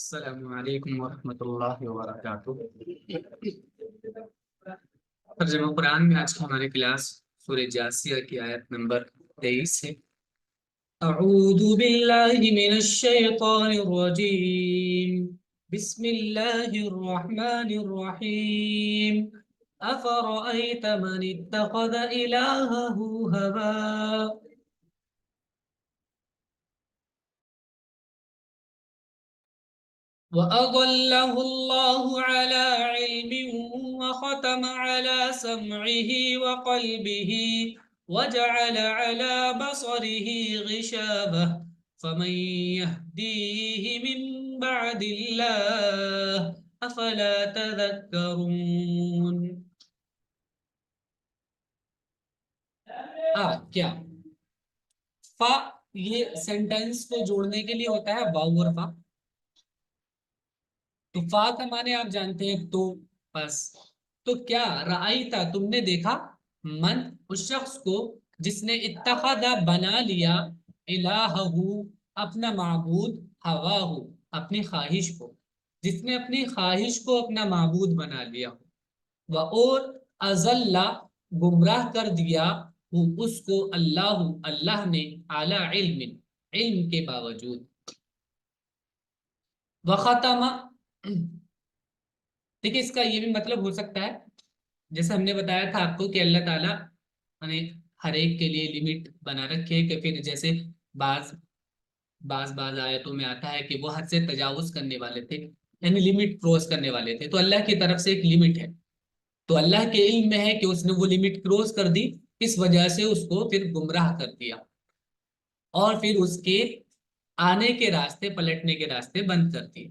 السلام علیکم ورحمۃ اللہ وبرکاتہ۔ ترجمہ قرآن میں آج کی ہماری کلاس سورہ جاسیہ کی آیت نمبر 23 ہے۔ اعوذ باللہ من الشیطان الرجیم، بسم اللہ الرحمن الرحیم۔ افرأیت من اتخذ الہہ ہوا وَأَضَلَّهُ اللَّهُ عَلَى عِلْمٍ وَخَتَمَ عَلَى سَمْعِهِ وَقَلْبِهِ وَجَعَلَ عَلَى بَصَرِهِ غِشَاوَةً فَمَن يَهْدِيهِ مِن بَعْدِ اللَّهِ أَفَلَا تَذَكَّرُونَ۔ کیا فا یہ سینٹینس کو جوڑنے کے لیے ہوتا ہے واو اور فا۔ تو فا کا معنی آپ جانتے ہیں تو، بس تو کیا رأیتا تم نے دیکھا، من اس شخص کو جس نے اتخذ بنا لیا، الہہ اپنا معبود، ہواہ اپنی خواہش کو، جس نے اپنی خواہش کو اپنا معبود بنا لیا، و اور ازل گمراہ کر دیا وہ اس کو اللہ نے اعلی علم کے باوجود، وختم دیکھیں اس کا یہ بھی مطلب ہو سکتا ہے، جیسے ہم نے بتایا تھا آپ کو کہ اللہ تعالیٰ نے ہر ایک کے لیے لمٹ بنا رکھے کہ پھر جیسے بعض آیتوں میں آتا ہے کہ وہ حد سے تجاوز کرنے والے تھے، یعنی لمٹ کراس کرنے والے تھے، تو اللہ کی طرف سے ایک لمٹ ہے، تو اللہ کے علم میں ہے کہ اس نے وہ لمٹ کراس کر دی، اس وجہ سے اس کو پھر گمراہ کر دیا اور پھر اس کے آنے کے راستے، پلٹنے کے راستے بند کر دیے۔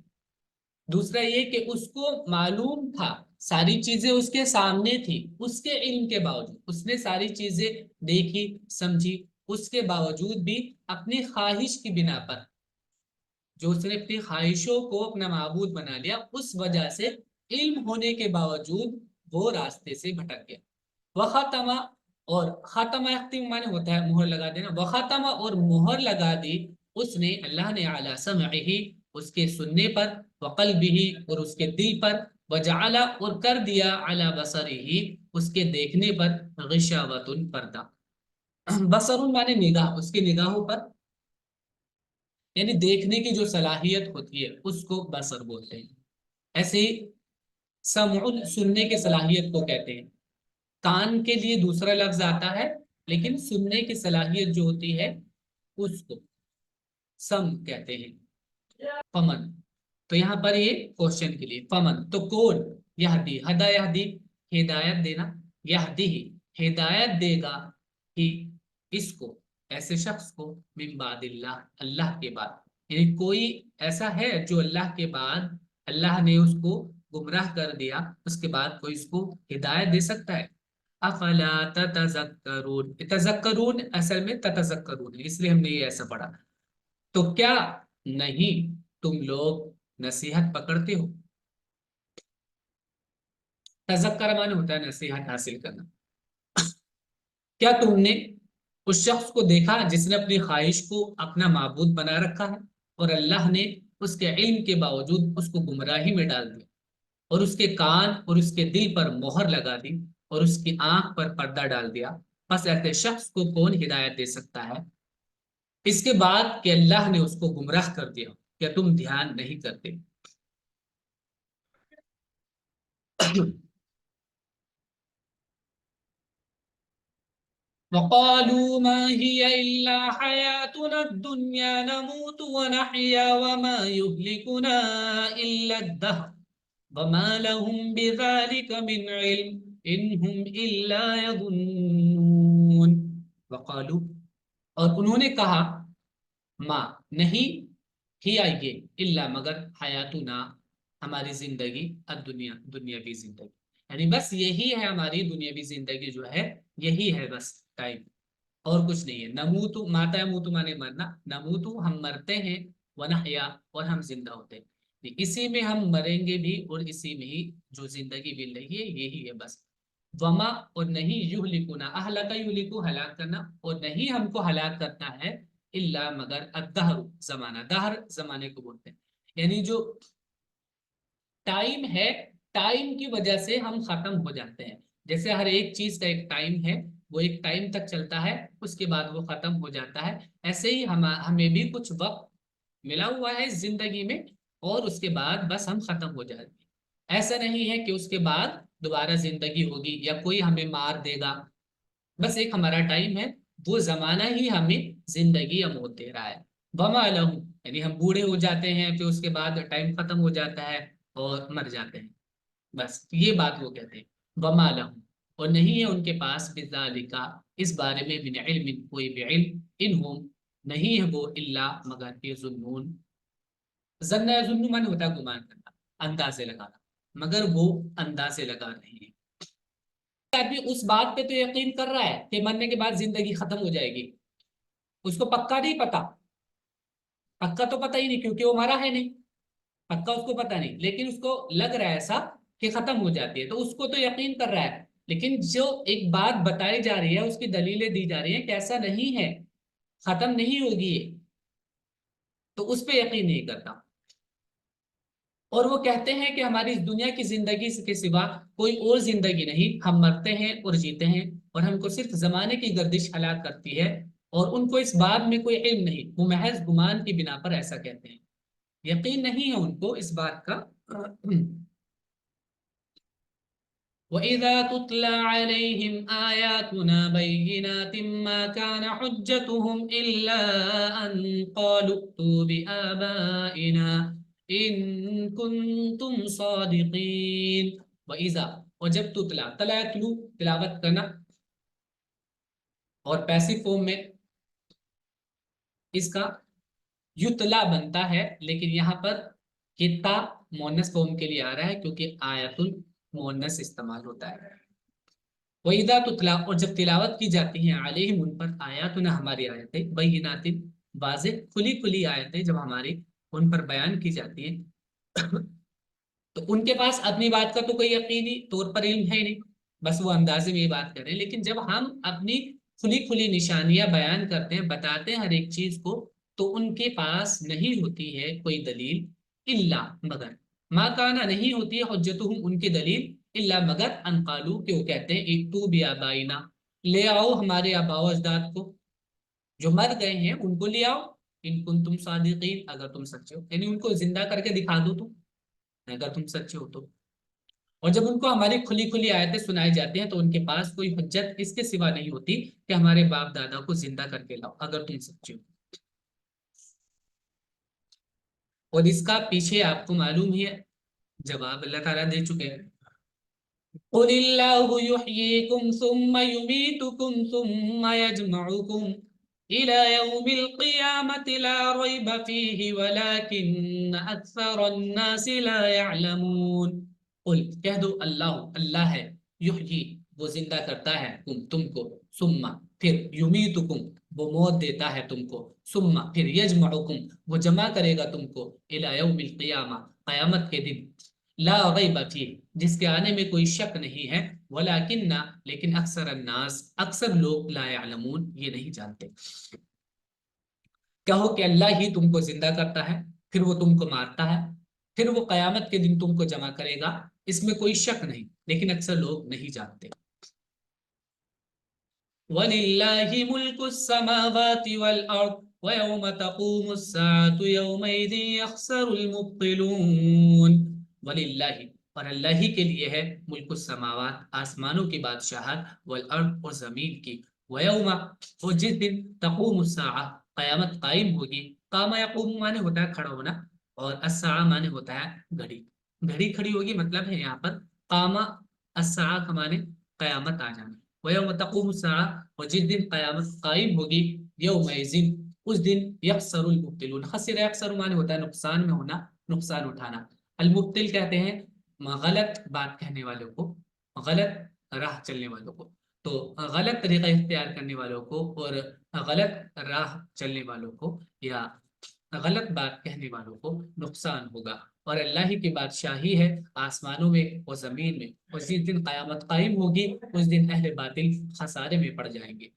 دوسرا یہ کہ اس کو معلوم تھا، ساری چیزیں اس کے سامنے تھی، اس کے علم کے باوجود اس نے ساری چیزیں دیکھی سمجھی، اس کے باوجود بھی اپنی خواہش کی بنا پر، جو اس نے اپنی خواہشوں کو اپنا معبود بنا لیا، اس وجہ سے علم ہونے کے باوجود وہ راستے سے بھٹک گیا۔ وختمہ اور خاتمہ اختم معنی ہوتا ہے مہر لگا دینا، وختمہ اور مہر لگا دی اس نے، اللہ نے، علی سمعہ اس کے سننے پر، وقلبہ اور اس کے دل پر، وجعل اور کر دیا علی بصرہ اس کے دیکھنے پر، غشاوۃ پردہ، بصر معنی نگاہ، اس کی نگاہوں پر، یعنی دیکھنے کی جو صلاحیت ہوتی ہے اس کو بصر بولتے ہیں۔ ایسے ہی سمع سننے کی صلاحیت کو کہتے ہیں، کان کے لیے دوسرا لفظ آتا ہے لیکن سننے کی صلاحیت جو ہوتی ہے اس کو سم کہتے ہیں۔ فمن، تو یہاں پر یہ کوشچن کے لیے فمن تو کون، یہدی ہدا یہدی ہدایت دینا، یہدی ہدایت دے گا ہی اس کو، ایسے شخص کو، من بعد اللہ کے بعد، یعنی کوئی ایسا ہے جو اللہ کے بعد اللہ نے اس کو گمراہ کر دیا، اس کے بعد کوئی اس کو ہدایت دے سکتا ہے؟ افلا تتذکرون، تذکرون اصل میں تتذکرون، اس لیے ہم نے یہ ایسا پڑھا، تو کیا نہیں تم لوگ نصیحت پکڑتے ہو؟ تذکر معنی ہوتا ہے نصیحت حاصل کرنا۔ کیا تم نے اس شخص کو دیکھا جس نے اپنی خواہش کو اپنا معبود بنا رکھا ہے اور اللہ نے اس کے علم کے باوجود اس کو گمراہی میں ڈال دیا اور اس کے کان اور اس کے دل پر مہر لگا دی اور اس کی آنکھ پر پردہ ڈال دیا؟ بس ایسے شخص کو کون ہدایت دے سکتا ہے اس کے بعد کہ اللہ نے اس کو گمراہ کر دیا؟ کیا تم دھیان نہیں کرتے؟ وقالوا ما هي إلا حياتنا الدنيا نموت ونحيا وما يهلكنا إلا الدهر وما لهم بذلك من علم إن هم إلا يظنون۔ وقالوا اور انہوں نے کہا، ما نہیں، ہی آئیے، اللہ مگر، حیاتنا ہماری زندگی، الدنیا دنیاوی زندگی، یعنی بس یہی ہے ہماری دنیاوی زندگی جو ہے، یہی ہے بس ٹائم، اور کچھ نہیں ہے۔ نموتو ماتا موتو مانے مرنا، نموتو ہم مرتے ہیں، ونحیا اور ہم زندہ ہوتے ہیں، اسی میں ہم مریں گے بھی اور اسی میں ہی جو زندگی مل رہی ہے یہی ہے بس۔ وما اور نہیں، یہلکنا اہلک یہلکو ہلاک کرنا، اور نہیں ہم کو ہلاک کرنا ہے، الا مگر، الدہر زمانہ، دہر زمانے کو بولتے ہیں، یعنی جو ٹائم ہے، ٹائم کی وجہ سے ہم ختم ہو جاتے ہیں. جیسے ہر ایک چیز کا ایک ٹائم ہے، وہ ایک ٹائم تک چلتا ہے، اس کے بعد وہ ختم ہو جاتا ہے. ایسے ہی ہمیں بھی کچھ وقت ملا ہوا ہے زندگی میں، اور اس کے بعد بس ہم ختم ہو جاتے ہیں. ایسا نہیں ہے کہ اس کے بعد دوبارہ زندگی ہوگی یا کوئی ہمیں مار دے گا. بس ایک ہمارا ٹائم ہے، وہ زمانہ ہی ہمیں زندگی یا موت دے رہا ہے. وما لہم، یعنی ہم بوڑھے ہو جاتے ہیں، پھر اس کے بعد ٹائم ختم ہو جاتا ہے اور مر جاتے ہیں. بس یہ بات وہ کہتے ہیں. وما لہم، اور نہیں ہے ان کے پاس بذالک، اس بارے میں من علم، کوئی بھی علم، انہم، نہیں ہے وہ، الا مگر یظنون. ظن یظن من ہوتا ہے گمان کرنا، اندازے لگانا، مگر وہ اندازے لگا رہے ہیں. آدمی اس بات پہ تو یقین کر رہا ہے کہ مرنے کے بعد زندگی ختم ہو جائے گی، اس کو پکا نہیں پتا، پکا تو پتا ہی نہیں کیونکہ وہ مرا ہے نہیں، پکا اس کو پتا نہیں، لیکن اس کو لگ رہا ہے ایسا کہ ختم ہو جاتی ہے، تو اس کو تو یقین کر رہا ہے. لیکن جو ایک بات بتائی جا رہی ہے، اس کی دلیلیں دی جا رہی ہیں کہ ایسا نہیں ہے، ختم نہیں ہوگی یہ، تو اس پہ یقین نہیں کرتا. اور وہ کہتے ہیں کہ ہماری اس دنیا کی زندگی کے سوا کوئی اور زندگی نہیں، ہم مرتے ہیں اور جیتے ہیں، اور ہم کو صرف زمانے کی گردش ہلاک کرتی ہے، اور ان کو اس بات میں کوئی علم نہیں، وہ محض گمان کی بنا پر ایسا کہتے ہیں، یقین نہیں ہے ان کو اس بات کا. وَإِذَا تُتْلَى عَلَيْهِمْ آيَاتُنَا بَيِّنَاتٍ مَا كَانَ حُجَّتُهُمْ إِلَّا أَن قَالُوا ائْتُوا بِآبَائِنَا إِن كُنتُمْ صَادِقِينَ. وَإِذَا، اور جب تتلا، تلا یتلو تلاوت کرنا، اور پیسو فارم میں اس کا یتلا بنتا ہے، لیکن یہاں پر کتا مونس فارم کے لیے آ رہا ہے کیونکہ آیت المونس استعمال ہوتا ہے. وَإِذَا تُتْلَى، اور جب تلاوت کی جاتی ہیں، علیہم ان پر، آیاتنا ہماری آیتیں، بینات واضح کھلی کھلی آیتیں جب ہماری ان پر بیان کی جاتی ہیں، تو ان کے پاس اپنی بات کا تو کوئی یقینی طور پر علم ہے ہی نہیں، بس وہ اندازے میں یہ بات کر رہے ہیں. لیکن جب ہم اپنی کھلی کھلی نشانیاں بیان کرتے ہیں، بتاتے ہیں ہر ایک چیز کو، تو ان کے پاس نہیں ہوتی ہے کوئی دلیل، الا مگر، ما کانا نہیں ہوتی ہے، حجتہم ان کی دلیل، الا مگر، ان قالو کہ وہ کہتے ہیں، ائتوا بآبائنا، لے آؤ ہمارے آباء و اجداد کو، جو مر گئے ہیں ان کو لے آؤ، ان کنتم صادقین، اگر تم سچے ہو، یعنی ان کو زندہ کر کے دکھا دو تم، اگر تم سچے ہو تو. اور جب ان کو ہماری کھلی کھلی آیتیں سنائی جاتی ہیں، تو ان کے پاس کوئی حجت اس کے سوا نہیں ہوتی کہ ہمارے باپ دادا کو زندہ کر کے لاؤ اگر تم سچے ہو. اور اس کا پیچھے آپ کو معلوم ہی ہے جواب اللہ تعالیٰ دے چکے ہیں. قل اللہ یحییکم ثم یمیتکم ثم یجمعکم إلى يوم القيامة لا ريب فيه ولكن أكثر الناس لا يعلمون. قل، کہہ دو، اللہ ہے، یحیی وہ زندہ کرتا ہے تم کو، ثم پھر، یمیتکم وہ موت دیتا ہے تم کو، ثم پھر، یجمعکم وہ جمع کرے گا تم کو، إلى يوم القيامة قیامت کے دن، لا ریب فیہ جس کے آنے میں کوئی شک نہیں ہے، ولیکن لیکن اکثر الناس اکثر لوگ، لا یعلمون یہ نہیں جانتے. کہو کہ اللہ ہی تم کو زندہ کرتا ہے، پھر وہ تم کو مارتا ہے، پھر وہ قیامت کے دن تم کو جمع کرے گا، اس میں کوئی شک نہیں، لیکن اکثر لوگ نہیں جانتے. وَلِلَّهِ مُلْكُ السَّمَاوَاتِ وَالْأَرْضِ وَيَوْمَ تَقُومُ السَّاعَةُ يَوْمَئِذٍ يَخْسَرُ الْمُبْطِلُونَ. وَلِلَّهِ، اور اللہ ہی کے لیے ہے، ملک السماوات آسمانوں کی بادشاہت، والارض اور زمین کی، ویوم اور جس دن، تقوم الساعہ قیامت قائم ہوگی. قام یقوم مانے ہوتا ہے کھڑا ہونا، اور الساعہ مانے ہوتا ہے گھڑی، گھڑی کھڑی ہوگی مطلب ہے یہاں پر قام الساعہ کا مانے قیامت آ جانا. ویوم تقوم الساعہ اور جس دن قیامت قائم ہوگی، یومئذ اس دن، یخسر المبطلون، خسر یخسر مانے ہوتا ہے نقصان میں ہونا، نقصان اٹھانا. المبطل کہتے ہیں غلط بات کہنے والوں کو، غلط راہ چلنے والوں کو، تو غلط طریقہ اختیار کرنے والوں کو، اور غلط راہ چلنے والوں کو، یا غلط بات کہنے والوں کو نقصان ہوگا. اور اللہ ہی کی بادشاہی ہے آسمانوں میں اور زمین میں، اور جس دن قیامت قائم ہوگی اس دن اہل باطل خسارے میں پڑ جائیں گے.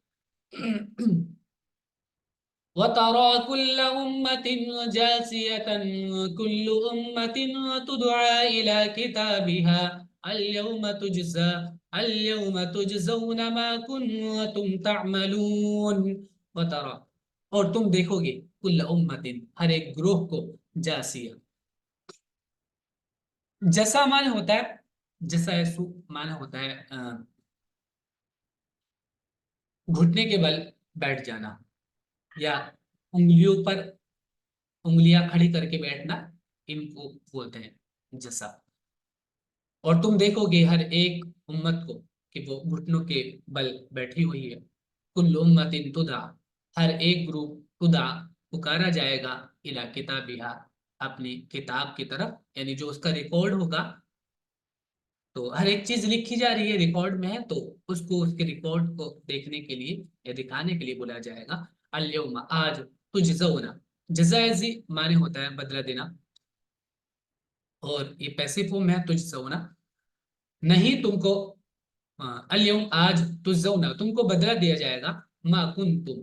وَتَرَى كُلَّ أُمَّةٍ جَاثِيَةً كُلُّ أُمَّةٍ تُدْعَى إِلَى كِتَابِهَا الْيَوْمَ تُجْزَوْنَ مَا كُنتُمْ تَعْمَلُونَ وَتَرَى، اور تم دیکھو گے، کل امتن، ہر ایک گروہ کو، جاسیہ، جسا معنی ہوتا ہے، جسا یسو معنی ہوتا ہے گھٹنے کے بل بیٹھ جانا، یا انگلیوں پر انگلیاں کھڑی کر کے بیٹھنا، ان کو بولتے ہیں جسا۔ اور تم دیکھو گے ہر ایک امت کو کہ وہ گھٹنوں کے بل بیٹھی ہوئی ہے۔ کل امت تدعا، ہر ایک گروپ، تدعا پکارا جائے گا، الی کتابہا، اپنی کتاب کی طرف، یعنی جو اس کا ریکارڈ ہوگا، تو ہر ایک چیز لکھی جا رہی ہے، ریکارڈ میں ہے، تو اس کو، اس کے ریکارڈ کو دیکھنے کے لیے یا دکھانے کے لیے بولا جائے گا، الیوم، آج، تجزونا، جزائزی معنی ہوتا ہے بدلہ دینا، اور یہ پیسے فارم ہے تجزونا، نہیں تم کو، الیوم آج، تجزونا تم کو بدلہ دیا جائے گا، ما کنتم،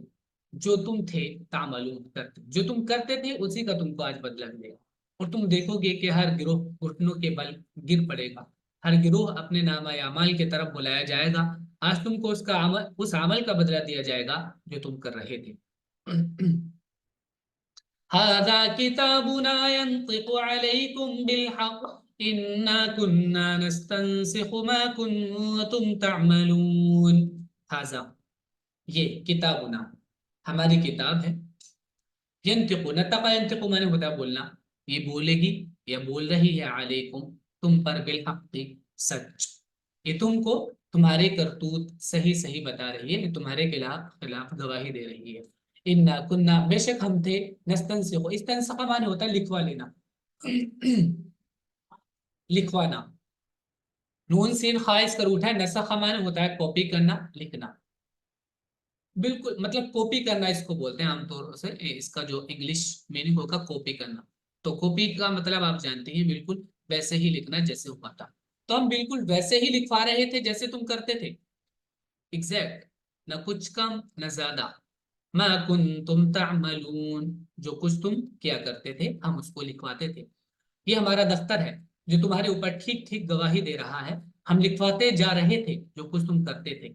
جو تم تھے، تعملون کرتے، جو تم کرتے تھے اسی کا تم کو آج بدلہ ملے گا۔ اور تم دیکھو گے کہ ہر گروہ گھٹنوں کے بل گر پڑے گا، ہر گروہ اپنے نامہ اعمال کی طرف بلایا جائے گا، آج تم کو اس کا عمل، اس عمل کا بدلہ دیا جائے گا جو تم کر رہے تھے۔ هذا كتابنا ينطق عليكم بالحق إنا كنا نستنسخ ما كنتم تعملون۔ هذا، یہ کتابنا، ہماری کتاب ہے، ینطق، نطق ینطق مانے ہوتا ہے بولنا، یہ بولے گی یا بول رہی ہے، علیکم، تم پر، بالحق، سچ، یہ تم کو تمہارے کرتوت صحیح صحیح بتا رہی ہے، یہ تمہارے خلاف گواہی دے رہی ہے۔ انا کننا، بے شک ہم تھے، نستنسخ، استنسخ مانے ہوتا ہے لکھوا لینا، لکھوانا، نون سین خائص کر اٹھا ہے، نسخ مانے ہوتا ہے کاپی کرنا، لکھنا، بالکل، مطلب کاپی کرنا اس کو بولتے ہیں عام طور سے، اس کا جو انگلش میننگ ہوگا کاپی کرنا، تو کاپی کا مطلب آپ جانتے ہیں، بالکل ویسے ہی لکھنا جیسے ہوا تھا، تو ہم بالکل ویسے ہی لکھوا رہے تھے جیسے تم کرتے تھے، ایگزیکٹ، نہ کچھ کم نہ زیادہ، ما کنتم تعملون، جو کچھ تم کیا کرتے تھے ہم اس کو لکھواتے تھے، یہ ہمارا دفتر ہے جو تمہارے اوپر ٹھیک ٹھیک گواہی دے رہا ہے، ہم لکھواتے جا رہے تھے جو کچھ تم کرتے تھے۔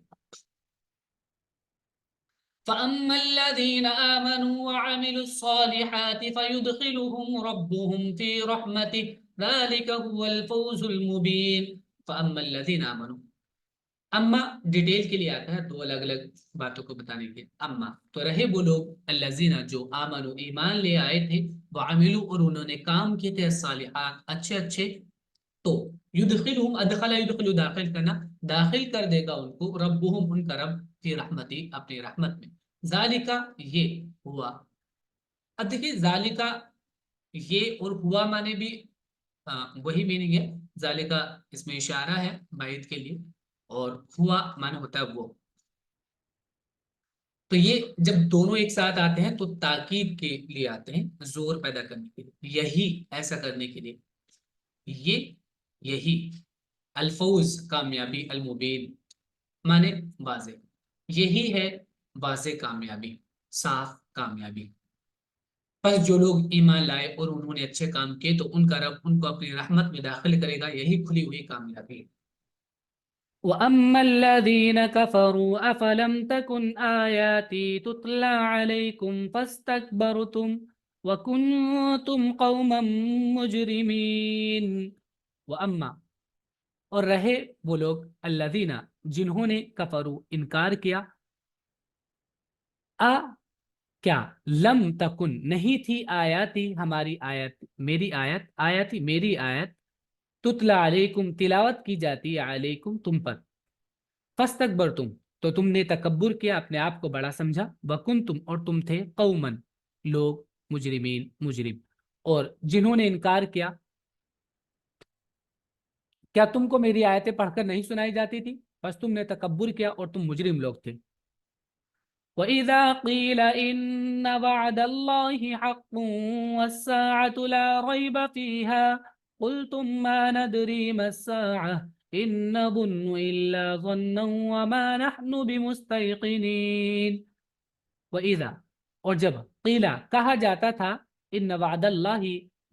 فَأَمَّا الَّذِينَ آمَنُوا وَعَمِلُوا الصَّالِحَاتِ فَيُدْخِلُهُمْ رَبُّهُمْ فِي رَحْمَتِهِ ذَلِكَ هُوَ الْفَوْزُ الْمُبِينُ۔ فَأَمَّا الَّذِينَ آمَنُوا، اما ڈیٹیل کے لیے آتا ہے، دو الگ الگ باتوں کو بتانے کے، اما تو رہے وہ لوگ، الذین جو، آمنوا ایمان لے آئے تھے، وعملوا اور انہوں نے کام کیے تھے، الصالحات اچھے اچھے، تو یدخلہم، ادخل یدخل داخل کرنا، داخل کر دے گا ان کو، ربہم ان کا رب، فی رحمتی اپنی رحمت میں، ذالکا یہ ہوا، اب دیکھیے ذالکا یہ اور ہوا مانے بھی وہی میننگ ہے، ذالکا اس میں اشارہ ہے بعید کے لیے، اور ہوا مانے ہوتا ہے وہ، تو یہ جب دونوں ایک ساتھ آتے ہیں تو تاکید کے لیے آتے ہیں، زور پیدا کرنے کے لیے، یہی ایسا کرنے کے لیے، یہ یہی، الفوز کامیابی، المبین مانے واضح، یہی ہے واضح کامیابی، صاف کامیابی، پس جو لوگ ایمان لائے اور انہوں نے اچھے کام کیے تو ان کا رب ان کو اپنی رحمت میں داخل کرے گا، یہی کھلی ہوئی کامیابی ہے۔ وَأَمَّا الَّذِينَ كَفَرُوا أَفَلَمْ تَكُنْ آيَاتِي تُتْلَى عَلَيْكُمْ فَاسْتَكْبَرْتُمْ وَكُنْتُمْ قَوْمًا مُجْرِمِينَ۔ وَأَمَّا، اور رہے وہ لوگ، الذین جنہوں نے، کفروا انکار کیا، کیا، لم تکن نہیں تھی، آیاتی ہماری آیت، میری آیت، آیاتی میری آیت، تتلا علیکم تلاوت کی جاتی علیکم تم پر، فاستکبرتم تو تم نے تکبر کیا، اپنے آپ کو بڑا سمجھا، وکنتم اور تم تھے، قومن لوگ، مجرمین مجرم، اور جنہوں نے انکار کیا، کیا تم کو میری آیتیں پڑھ کر نہیں سنائی جاتی تھی؟ بس تم نے تکبر کیا اور تم مجرم لوگ تھے۔ وَإِذَا قِيلَ إِنَّ وَعْدَ اللَّهِ حَقٌّ وَالسَّاعَةُ لَا رَيْبَ فِيهَا قُلْتُمْ مَا نَدْرِي مَا السَّاعَةُ إِن نَّظُنُّ إِلَّا ظَنًّا وَمَا نَحْنُ بِمُسْتَيْقِنِينَ۔ وَإِذَا، اور جب قیلا کہا جاتا تھا ان وعد اللہ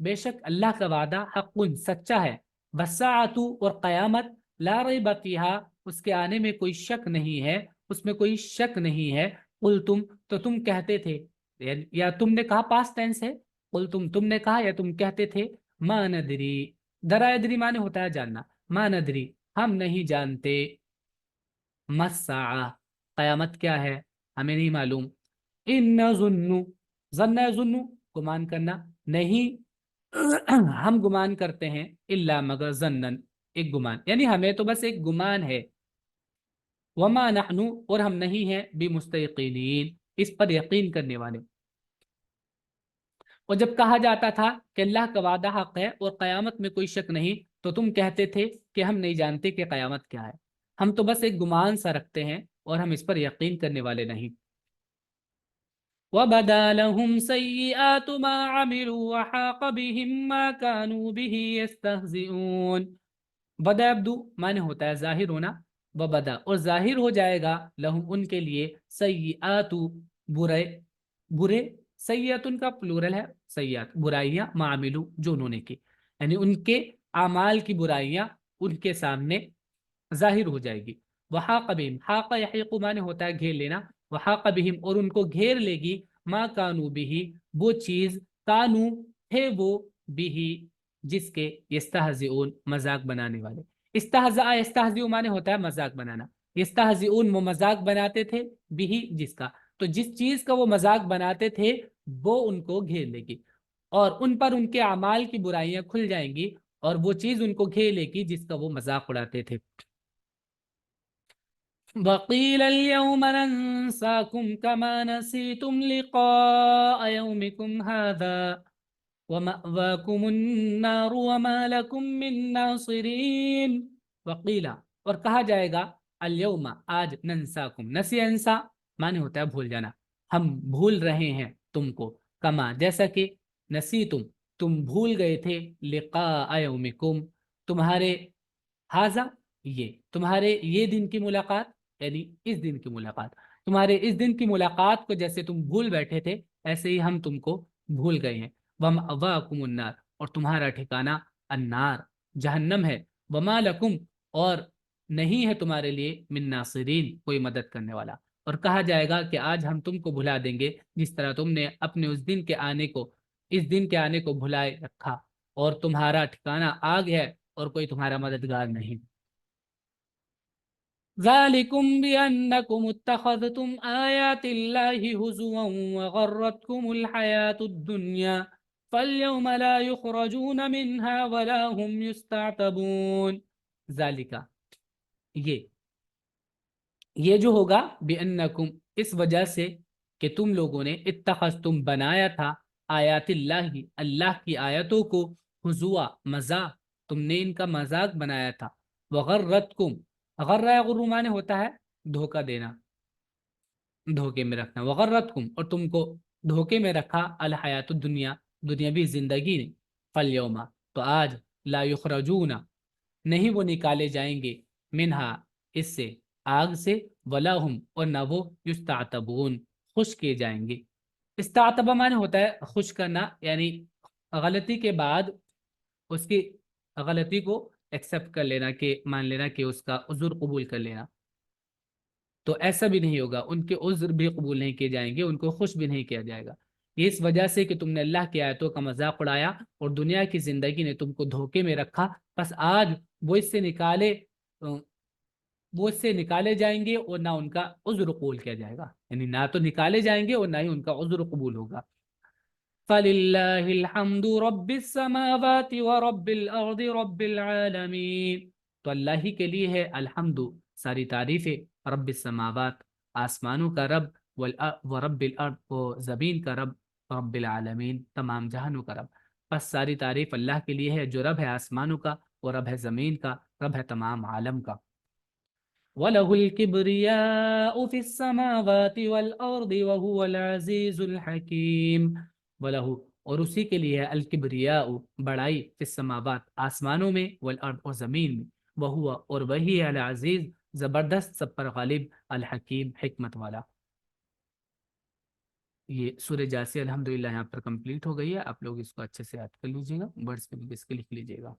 بے شک اللہ کا وعدہ حق سچا ہے، والساعۃ اور قیامت لا ریب فیہا اس کے آنے میں کوئی شک نہیں ہے، اس میں کوئی شک نہیں ہے، قلتم تو تم کہتے تھے، یا تم نے کہا پاسٹ ٹینس ہے، قلتم تم نے کہا یا تم کہتے تھے، ما ندری، درا ادری معنی ہوتا ہے جاننا، ما ندری ہم نہیں جانتے، مساء قیامت کیا ہے ہمیں نہیں معلوم، ان ظن ظن ظن گمان کرنا نہیں ہم گمان کرتے ہیں، الا مگر ظنن ایک گمان، یعنی ہمیں تو بس ایک گمان ہے، وما نحن اور ہم نہیں ہیں بمستيقنین اس پر یقین کرنے والے۔ اور جب کہا جاتا تھا کہ اللہ کا وعدہ حق ہے اور قیامت میں کوئی شک نہیں، تو تم کہتے تھے کہ ہم نہیں جانتے کہ قیامت کیا ہے، ہم تو بس ایک گمان سا رکھتے ہیں اور ہم اس پر یقین کرنے والے نہیں۔ وَبَدَا لَهُمْ سَيِّئَاتُ مَا عَمِلُوا وَحَاقَ بِهِمْ مَا كَانُوا بِهِ يَسْتَهْزِئُونَ۔ بدا ابدو معنی ہوتا ہے ظاہر ہونا، وبدا اور ظاہر ہو جائے گا، لہم ان کے لیے، سیئات برے برے، سیئاتن کا پلورل ہے سیئات برائیاں، معاملو جو انہوں نے کی، یعنی ان کے اعمال کی برائیاں ان کے سامنے ظاہر ہو جائے گی۔ وحاق بہم حاق یحیق معنی ہوتا ہے گھیر لینا، وحاق بہم اور ان کو گھیر لے گی، ما کانو بھی وہ چیز، کانو تھے وہ بھی جس کے، یستہزئون مذاق بنانے والے، استہزاء یستہزئ معنی ہوتا ہے مذاق بنانا، یستہزئون وہ مذاق بناتے تھے، بھی جس کا، تو جس چیز کا وہ مذاق بناتے تھے وہ ان کو گھیر لے گی، اور ان پر ان کے اعمال کی برائیاں کھل جائیں گی، اور وہ چیز ان کو گھیر لے گی جس کا وہ مذاق اڑاتے تھے۔ وقيل اليوم ننساكم كما نسيتم لقاء يومكم هذا ومأواكم النار وما لكم من ناصرين۔ وقیلا اور کہا جائے گا، الیوم آج، ننساکم نسی انسا معنی ہوتا ہے بھول جانا، ہم بھول رہے ہیں تم کو، کما جیسا کہ، نسی تم بھول گئے تھے، لقاء یومکم تمہارے، ہاذا یہ تمہارے یہ دن کی ملاقات، یعنی اس دن کی ملاقات، تمہارے اس دن کی ملاقات کو جیسے تم بھول بیٹھے تھے ایسے ہی ہم تم کو بھول گئے ہیں۔ وَمَأْوَاكُمُ النَّارُ اور تمہارا ٹھکانہ النار جہنم ہے، وما لکم اور نہیں ہے تمہارے لیے، من ناصرین کوئی مدد کرنے والا، اور کہا جائے گا کہ آج ہم تم کو بھلا دیں گے جس طرح تم نے اپنے اس دن کے آنے کو بھلائے رکھا، اور تمہارا ٹھکانہ آگ ہے اور کوئی تمہارا مددگار نہیں۔ ذَلِكُمْ بِأَنَّكُمُ اتَّخَذْتُمْ آيَاتِ اللَّهِ هُزُوًا وَغَرَّتْكُمُ الْحَيَاةُ الدُّنْيَا فَالْيَوْمَ لَا يُخْرَجُونَ مِنْهَا وَلَا هُمْ يُسْتَعْتَبُونَ۔ ذَلِكَ یہ جو ہوگا، بِأَنَّكُمْ اس وجہ سے کہ تم لوگوں نے، اتخذتم بنایا تھا، آیات اللہ اللہ کی آیتوں کو، ہزوا مذاق تم نے ان کا مذاق بنایا تھا، وغرتکم غرہ غرو معنی ہوتا ہے دھوکہ دینا، دھوکے میں رکھنا، وغرتکم اور تم کو دھوکے میں رکھا، الحیات الدنیا دنیاوی زندگی نے، فالیوما تو آج، لا یخرجون نہیں وہ نکالے جائیں گے، منہا اس سے آگ سے، ولا ہم اور نہ وہ، یستعتبون خوش کیے جائیں گے۔ استعتبہ معنی ہوتا ہے خوش کرنا، یعنی غلطی کے بعد اس کی غلطی کو ایکسیپٹ کر لینا، کہ مان لینا کہ اس کا عذر قبول کر لینا، تو ایسا بھی نہیں ہوگا، ان کے عذر بھی قبول نہیں کیے جائیں گے، ان کو خوش بھی نہیں کیا جائے گا، یہ اس وجہ سے کہ تم نے اللہ کی آیتوں کا مذاق اڑایا اور دنیا کی زندگی نے تم کو دھوکے میں رکھا، بس آج وہ اس سے نکالے جائیں گے اور نہ ان کا عذر قبول کیا جائے گا، یعنی نہ تو نکالے جائیں گے اور نہ ہی ان کا عذر قبول ہوگا۔ فَلِلَّهِ الْحَمْدُ رَبِّ السَّمَاوَاتِ وَرَبِّ الْأَرْضِ رَبِّ الْعَالَمِينَ، تو اللہ ہی کے لیے ہے الحمد ساری تعریفیں، رب السماوات آسمانوں کا رب، ورب الارض و زمین کا رب، رب العالمین تمام جہانوں کا رب، بس ساری تعریف اللہ کے لیے ہے جو رب ہے آسمانوں کا، وہ رب ہے زمین کا، رب ہے تمام عالم کا۔ وَلَهُ الْكِبْرِيَاءُ فِي السَّمَاوَاتِ وَالْأَرْضِ وَهُوَ الْعَزِيزُ الْحَكِيمُ۔ وَلَهُ اور اسی کے لیے ہے، الکبریاء بڑائی، فی السماوات آسمانوں میں، والارض اور زمین میں، وہو اور وہی ہے، العزیز زبردست، سب پر غالب، الحکیم حکمت والا۔ یہ سورہ جاثیہ الحمدللہ یہاں پر کمپلیٹ ہو گئی ہے. آپ لوگ اس کو اچھے سے یاد کر لیجیے گا, ورڈز پہ لکھ کے لکھ لیجیے گا.